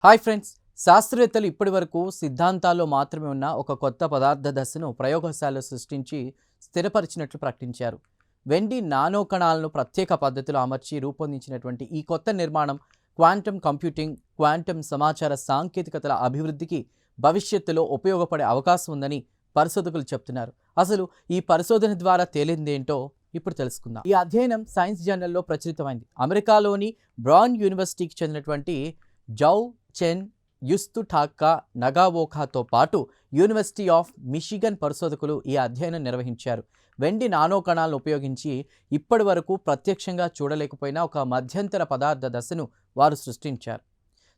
Hi friends, శాస్త్రవేత్తలు ఇప్పటివరకు సిద్ధాంతాల్లో మాత్రమే ఉన్న ఒక కొత్త పదార్థ దశను ప్రయోగశాలలో సృష్టించి స్థిరపరిచినట్లు ప్రకటించారు. వెండి నానో కణాలను ప్రత్యేక పద్ధతిలో అమర్చి రూపొందించినటువంటి ఈ కొత్త నిర్మాణం క్వాంటమ్ కంప్యూటింగ్, క్వాంటమ్ సమాచార సాంకేతికతల అభివృద్ధికి భవిష్యత్తులో ఉపయోగపడే అవకాశం ఉందని పరిశోధకులు చెప్తున్నారు. అసలు ఈ పరిశోధన ద్వారా తేలిందేంటో ఇప్పుడు తెలుసుకుందాం. ఈ అధ్యయనం సైన్స్ జర్నల్లో ప్రచురితమైంది. అమెరికాలోని బ్రౌన్ యూనివర్సిటీకి చెందినటువంటి జౌ చెన్ యుస్తుఠాకా నగావోకాతో పాటు యూనివర్సిటీ ఆఫ్ మిషిగన్ పరిశోధకులు ఈ అధ్యయనం నిర్వహించారు. వెండి నానో కణాలను ఉపయోగించి ఇప్పటి వరకు ప్రత్యక్షంగా చూడలేకపోయినా ఒక మధ్యంతర పదార్థ దశను వారు సృష్టించారు.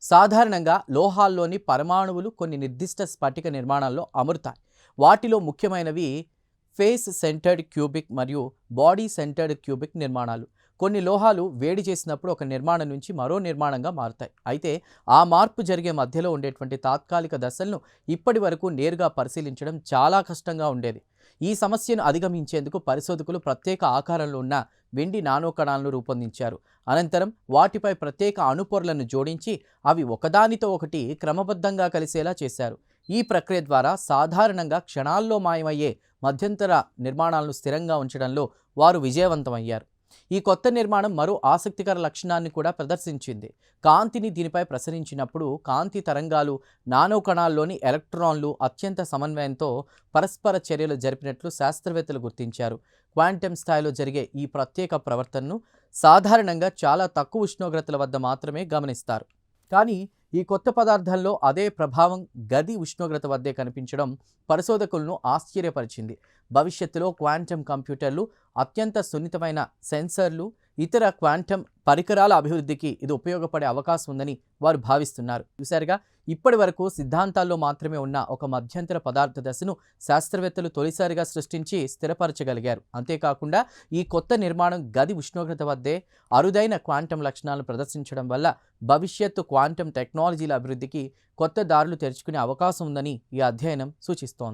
సాధారణంగా లోహాల్లోని పరమాణువులు కొన్ని నిర్దిష్ట స్ఫటిక నిర్మాణాల్లో అమరుతాయి. వాటిలో ముఖ్యమైనవి ఫేస్ సెంటర్డ్ క్యూబిక్ మరియు బాడీ సెంటర్డ్ క్యూబిక్ నిర్మాణాలు. కొన్ని లోహాలు వేడి చేసినప్పుడు ఒక నిర్మాణం నుంచి మరో నిర్మాణంగా మారుతాయి. అయితే ఆ మార్పు జరిగే మధ్యలో ఉండేటువంటి తాత్కాలిక దశలను ఇప్పటి వరకు నేరుగా పరిశీలించడం చాలా కష్టంగా ఉండేది. ఈ సమస్యను అధిగమించేందుకు పరిశోధకులు ప్రత్యేక ఆకారంలో ఉన్న వెండి నానో కణాలను రూపొందించారు. అనంతరం వాటిపై ప్రత్యేక అణుపొరలను జోడించి అవి ఒకదానితో ఒకటి క్రమబద్ధంగా కలిసేలా చేశారు. ఈ ప్రక్రియ ద్వారా సాధారణంగా క్షణాల్లో మాయమయ్యే మధ్యంతర నిర్మాణాలను స్థిరంగా ఉంచడంలో వారు విజయవంతమయ్యారు. ఈ కొత్త నిర్మాణం మరో ఆసక్తికర లక్షణాన్ని కూడా ప్రదర్శించింది. కాంతిని దీనిపై ప్రసరించినప్పుడు కాంతి తరంగాలు నానో కణాల్లోని ఎలక్ట్రాన్లు అత్యంత సమన్వయంతో పరస్పర చర్యలు జరిపినట్లు శాస్త్రవేత్తలు గుర్తించారు. క్వాంటమ్ స్థాయిలో జరిగే ఈ ప్రత్యేక ప్రవర్తనను సాధారణంగా చాలా తక్కువ ఉష్ణోగ్రతల వద్ద మాత్రమే గమనిస్తారు. కానీ ఈ కొత్త పదార్థాల్లో అదే ప్రభావం గది ఉష్ణోగ్రత వద్దే కనిపించడం పరిశోధకులను ఆశ్చర్యపరిచింది. భవిష్యత్తులో క్వాంటమ్ కంప్యూటర్లు, అత్యంత సున్నితమైన సెన్సర్లు, ఇతర క్వాంటమ్ పరికరాల అభివృద్ధికి ఇది ఉపయోగపడే అవకాశం ఉందని వారు భావిస్తున్నారు. చూసారుగా, ఇప్పటి వరకు సిద్ధాంతాల్లో మాత్రమే ఉన్న ఒక మధ్యంతర పదార్థ దశను శాస్త్రవేత్తలు తొలిసారిగా సృష్టించి స్థిరపరచగలిగారు. అంతేకాకుండా ఈ కొత్త నిర్మాణం గది ఉష్ణోగ్రత వద్దే అరుదైన క్వాంటమ్ లక్షణాలను ప్రదర్శించడం వల్ల భవిష్యత్తు క్వాంటమ్ టెక్నాలజీల అభివృద్ధికి కొత్త దారులు తెరుచుకునే అవకాశం ఉందని ఈ అధ్యయనం సూచిస్తోంది.